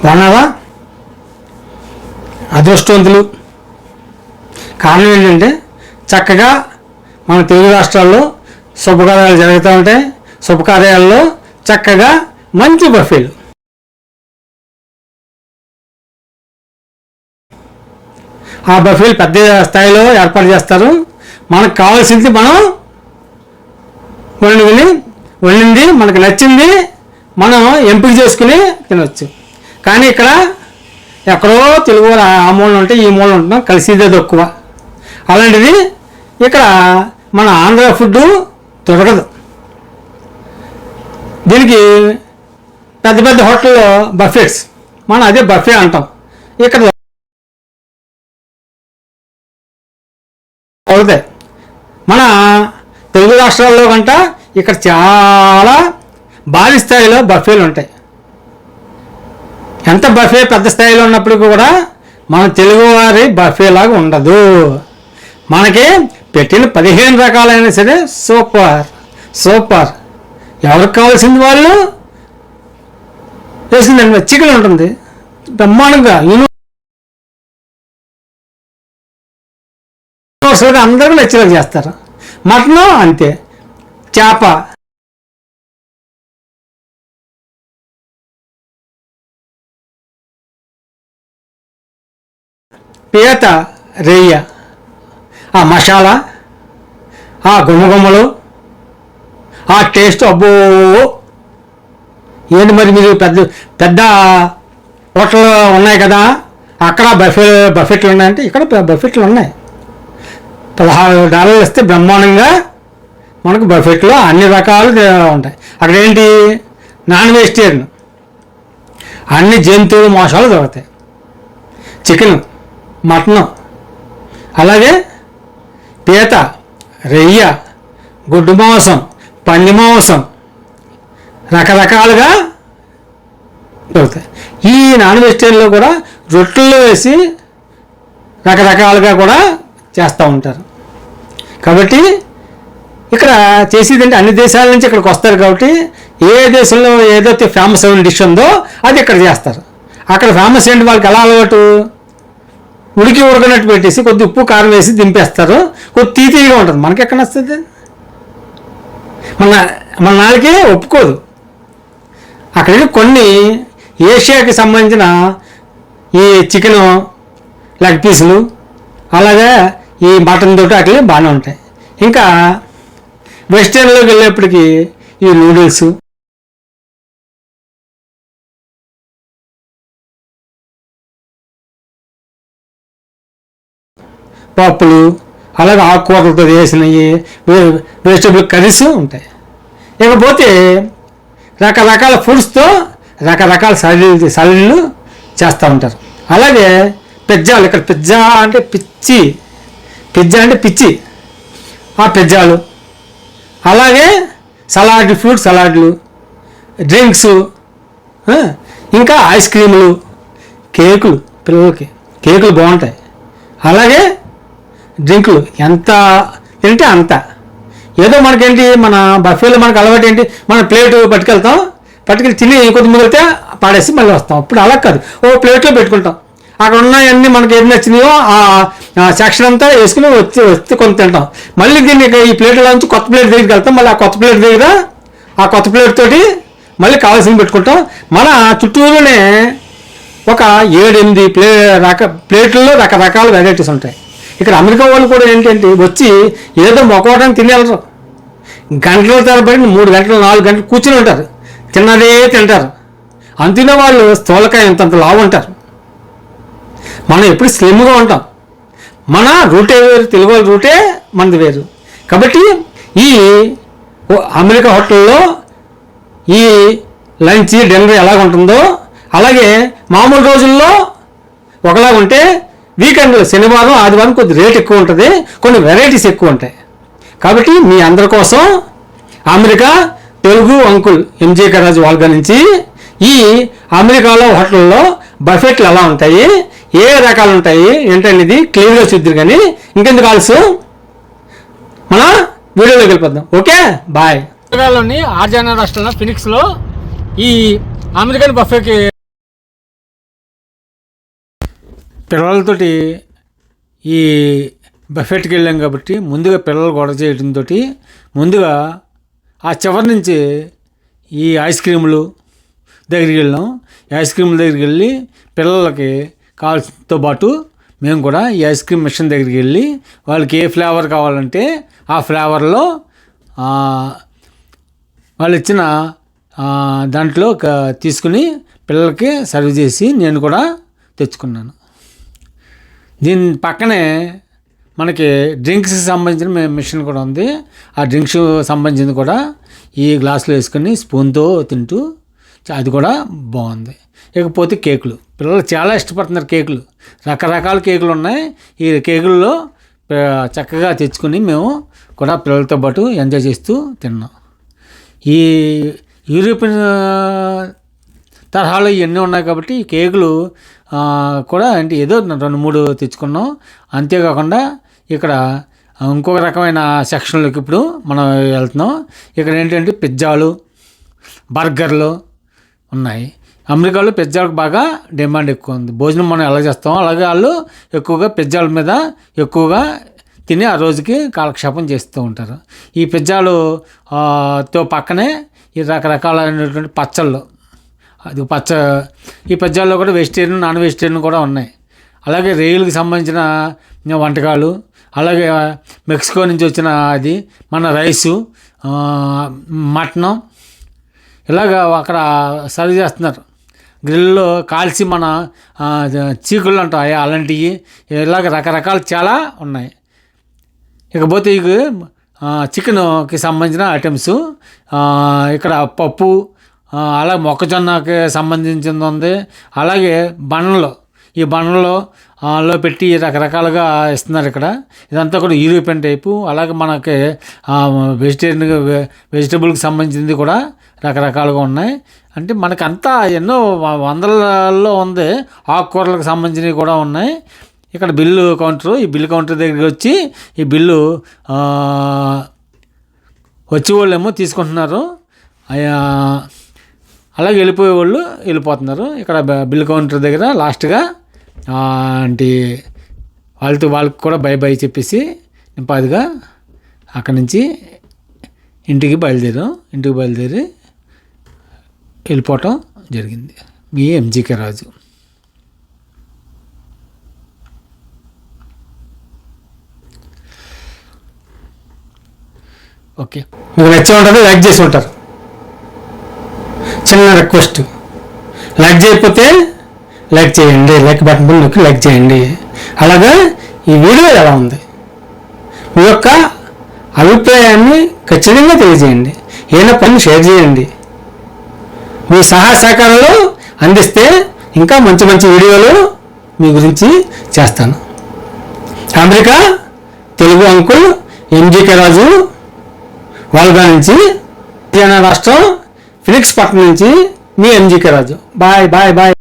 బాగున్నావా? అదృష్టవంతులు. కారణం ఏంటంటే చక్కగా మన తెలుగు రాష్ట్రాల్లో శుభకార్యాలు జరుగుతూ ఉంటాయి. శుభకార్యాల్లో చక్కగా మంచి బఫేలు. ఆ బఫేలు పెద్ద స్థాయిలో ఏర్పాటు చేస్తారు. మనకు కావాల్సింది మనం వండింది మనకు నచ్చింది మనం ఎంపిక చేసుకుని తినవచ్చు. కానీ ఇక్కడ ఎక్కడో తెలుగు ఆ మూలన ఉంటే ఈ మూలన ఉంటున్నాం, కలిసిదే తక్కువ. అలాంటిది ఇక్కడ మన ఆంధ్ర ఫుడ్ దొరకదు. దీనికి పెద్ద పెద్ద హోటల్లో బఫెట్స్, మనం అదే బఫే అంటాం. ఇక్కడ అవుతాయి. మన తెలుగు రాష్ట్రాల్లో కంట ఇక్కడ చాలా భారీ స్థాయిలో బఫేలు ఉంటాయి. ఎంత బఫే పెద్ద స్థాయిలో ఉన్నప్పటికీ కూడా మన తెలుగువారి బఫే లాగా ఉండదు. మనకి పెట్టిన 15 రకాలైనా సరే సూపర్. ఎవరికి కావాల్సింది వాళ్ళు వేసిందండి. చికెన్ ఉంటుంది బ్రహ్మాండంగా, యూనివర్సల్గా అందరూ నచ్చేలా చేస్తారు. మటను అంతే, చేప, పీత, రొయ్య, ఆ మసాలా, ఆ గుమ్మగుమ్మలు, ఆ టేస్ట్ అబ్బో! ఏంటి మరి మీరు పెద్ద పెద్ద హోటళ్ళు ఉన్నాయి కదా, అక్కడ బఫెట్లు ఉన్నాయంటే ఇక్కడ బఫెట్లు ఉన్నాయి. $16 ఇస్తే బ్రహ్మాండంగా మనకు బఫెట్లో అన్ని రకాలు ఉంటాయి. అక్కడ ఏంటి, నాన్ వెజిటేరియన్, అన్ని జంతువుల మాంసాలు దొరుకుతాయి. చికెన్, మటను, అలాగే పీత, రొయ్య, గుడ్డు మాంసం, పంది మాంసం, రకరకాలుగా దొరుకుతాయి. ఈ నాన్ వెజిటేరియన్లో కూడా రొట్టెల్లో వేసి రకరకాలుగా కూడా చేస్తూ ఉంటారు. కాబట్టి ఇక్కడ చేసేదంటే అన్ని దేశాల నుంచి ఇక్కడికి వస్తారు. కాబట్టి ఏ దేశంలో ఏదైతే ఫేమస్ అయిన డిష్ ఉందో అది ఇక్కడ చేస్తారు. అక్కడ ఫేమస్ ఏంటి, వాళ్ళకి ఎలా అలవాటు, ఉడకనట్టు పెట్టేసి కొద్ది ఉప్పు కారం వేసి దింపేస్తారు. కొద్ది తీతీగా ఉంటుంది. మనకి ఎక్కడ వస్తుంది, మన నాలుకే ఒప్పుకోదు. అక్కడ కొన్ని ఏషియాకి సంబంధించిన ఈ చికెను లెగ్ పీసులు, అలాగే ఈ మటన్ తోటి అట్లా బాగానే ఉంటాయి. ఇంకా వెస్టర్న్లోకి వెళ్ళేప్పటికీ ఈ నూడిల్స్, పప్పులు, అలాగే ఆకుకూరలతో వేసినవి, వెజిటబుల్ కర్రీస్ ఉంటాయి. ఇకపోతే రకరకాల ఫుడ్స్తో రకరకాల సలాడ్లు చేస్తూ ఉంటారు. అలాగే పిజ్జాలు, ఇక్కడ పిజ్జా అంటే పిచ్చి, ఆ పిజ్జాలు, అలాగే ఫ్రూట్ సలాడ్లు, డ్రింక్స్, ఇంకా ఐస్ క్రీములు, కేకులు, పిల్లలకి కేకులు బాగుంటాయి. అలాగే డ్రింకులు ఎంత తింటే అంత. ఏదో మనకేంటి, మన బఫేలో మనకు అలవాటు ఏంటి, మన ప్లేటు పట్టుకెళ్ళి తిని కొద్ది మిగిలితే పాడేసి మళ్ళీ వస్తాం. ఇప్పుడు అలా కాదు, ఓ ప్లేట్లో పెట్టుకుంటాం. అక్కడ ఉన్నాయన్నీ మనకి ఏది నచ్చినాయో ఆ సెక్షన్ అంతా వేసుకుని వచ్చి కొంత తింటాం. మళ్ళీ దీన్ని ఈ ప్లేట్లో నుంచి కొత్త ప్లేట్ దగ్గరికి వెళ్తాం. మళ్ళీ ఆ కొత్త ప్లేట్ దగ్గర ఆ కొత్త ప్లేట్ తోటి మళ్ళీ కావాల్సింది పెట్టుకుంటాం. మన చుట్టూలోనే ఒక 7-8 ప్లేట్లలో రకరకాల వెరైటీస్ ఉంటాయి. ఇక్కడ అమెరికా వాళ్ళు కూడా ఏంటంటే వచ్చి ఏదో మొక్కవడానికి తినేళ్ళరు. గంటల తరబడి 3 గంటలు 4 గంటలు కూర్చుని ఉంటారు, తిన్నదే తింటారు. అంతిన వాళ్ళు స్థూలకాయ ఇంతంత లావు ఉంటారు. మనం ఎప్పుడు స్లిమ్గా ఉంటాం. మన రూటే వేరు, తెలుగు వాళ్ళ రూటే మనది వేరు. కాబట్టి ఈ అమెరికా హోటల్లో ఈ లంచ్ డిన్నర్ ఎలాగ ఉంటుందో అలాగే మామూలు రోజుల్లో ఒకలాగా ఉంటే వీకెండ్లో శనివారం ఆదివారం కొద్ది రేట్ ఎక్కువ ఉంటుంది, కొన్ని వెరైటీస్ ఎక్కువ ఉంటాయి. కాబట్టి మీ అందరి కోసం అమెరికా తెలుగు అంకుల్ ఎంజే కరాజు వాళ్ళ నుంచి ఈ అమెరికాలో హోటల్లో బఫెట్లు ఎలా ఉంటాయి, ఏ రకాలు ఉంటాయి ఏంటనేది క్లియర్గా చూద్దరు. కానీ ఇంకెందుకు ఆలస్యం, మన వీడియోలోకి వెళ్ళిపోద్దాం. Okay, bye. అమెరికాలోని ఆర్జానా రాష్ట్రంలో ఫినిక్స్లో ఈ అమెరికన్ బఫేకి పిల్లలతోటి ఈ బఫెట్కి వెళ్ళాం కాబట్టి ముందుగా పిల్లలు గొడవ చేయడంతో ముందుగా ఆ చివరి నుంచి ఈ ఐస్ క్రీములు దగ్గరికి వెళ్ళాం. ఈ ఐస్ క్రీముల దగ్గరికి వెళ్ళి పిల్లలకి కావాల్సినతో పాటు మేము కూడా ఈ ఐస్ క్రీమ్ మిషన్ దగ్గరికి వెళ్ళి వాళ్ళకి ఏ ఫ్లేవర్ కావాలంటే ఆ ఫ్లేవర్లో వాళ్ళు ఇచ్చిన దాంట్లో తీసుకుని పిల్లలకి సర్వ్ చేసి నేను కూడా తెచ్చుకున్నాను. దీని పక్కనే మనకి డ్రింక్స్కి సంబంధించిన మిషన్ కూడా ఉంది. ఆ డ్రింక్స్ సంబంధించింది కూడా ఈ గ్లాసులో వేసుకొని స్పూన్తో తింటూ అది కూడా బాగుంది. ఇకపోతే కేకులు, పిల్లలు చాలా ఇష్టపడుతున్నారు కేకులు. రకరకాల కేకులు ఉన్నాయి. ఈ కేకుల్లో చక్కగా తెచ్చుకుని మేము కూడా పిల్లలతో పాటు ఎంజాయ్ చేస్తూ తిన్నాం. ఈ యూరోపియన్ తరహాలో ఇవన్నీ ఉన్నాయి కాబట్టి ఈ కేకులు కూడా అంటే ఏదో 2-3 తెచ్చుకున్నాం. అంతేకాకుండా ఇక్కడ ఇంకొక రకమైన సెక్షన్లోకి ఇప్పుడు మనం వెళ్తున్నాం. ఇక్కడ ఏంటంటే పిజ్జాలు, బర్గర్లు ఉన్నాయి. అమెరికాలో పిజ్జాలకు బాగా డిమాండ్ ఎక్కువ ఉంది. భోజనం మనం ఎలా చేస్తామో అలాగే వాళ్ళు ఎక్కువగా పిజ్జాల మీద ఎక్కువగా తిని ఆ రోజుకి కాలక్షేపం చేస్తూ ఉంటారు. ఈ పిజ్జాలు తో పక్కనే ఈ రకరకాలైనటువంటి పచ్చళ్ళు, అది ఈ పిజ్జాల్లో కూడా వెజిటేరియన్, నాన్ వెజిటేరియన్ కూడా ఉన్నాయి. అలాగే రైలుకి సంబంధించిన వంటకాలు, అలాగే మెక్సికో నుంచి వచ్చిన అది మన రైసు, మటను ఇలాగ అక్కడ సర్వ్ చేస్తున్నారు. గ్రిల్లో కాల్చి మన చీకుళ్ళు అంటాయి అలాంటివి, ఇలాగ రకరకాలు చాలా ఉన్నాయి. ఇకపోతే ఇక చికెన్కి సంబంధించిన ఐటమ్స్ ఇక్కడ పప్పు, అలాగే మొక్కజొన్నకి సంబంధించింది ఉంది. అలాగే బండ్లు, ఈ బండ్లలో పెట్టి రకరకాలుగా ఇస్తున్నారు ఇక్కడ. ఇదంతా కూడా యూరోపియన్ టైపు. అలాగే మనకి వెజిటబుల్కి సంబంధించింది కూడా రకరకాలుగా ఉన్నాయి. అంటే మనకి అంతా ఎన్నో వందలలో ఉంది. ఆకుకూరలకు సంబంధించినవి కూడా ఉన్నాయి. ఇక్కడ బిల్లు కౌంటరు, ఈ బిల్లు కౌంటర్ దగ్గరికి వచ్చి ఈ బిల్లు వచ్చే వాళ్ళేమో తీసుకుంటున్నారు, అలాగే వెళ్ళిపోయే వాళ్ళు వెళ్ళిపోతున్నారు. ఇక్కడ బిల్లు కౌంటర్ దగ్గర లాస్ట్గా అంటే వాళ్ళకి కూడా బై చెప్పేసి నింపాదిగా అక్కడి నుంచి ఇంటికి బయలుదేరి వెళ్ళిపోవటం జరిగింది. మీ ఎంజీకే రాజు. ఓకే, మీకు నచ్చే ఉంటుంది, లైక్ చేసి ఉంటారు. చిన్న రిక్వెస్ట్, లైక్ చేయకపోతే లైక్ చేయండి, లైక్ బటన్ నొక్కి లైక్ చేయండి. అలాగే ఈ వీడియో ఎలా ఉంది, మీ యొక్క అభిప్రాయాన్ని ఖచ్చితంగా తెలియజేయండి. ఏదైనా పని షేర్ చేయండి. మీ సహకారాలు అందిస్తే ఇంకా మంచి మంచి వీడియోలు మీ గురించి చేస్తాను. America Telugu uncle MGK Raju, వాల్గా నుంచి, తెలంగాణ రాష్ట్రం ఫినిక్స్ పట్టణం నుంచి మీ MGK Raju. Bye bye bye.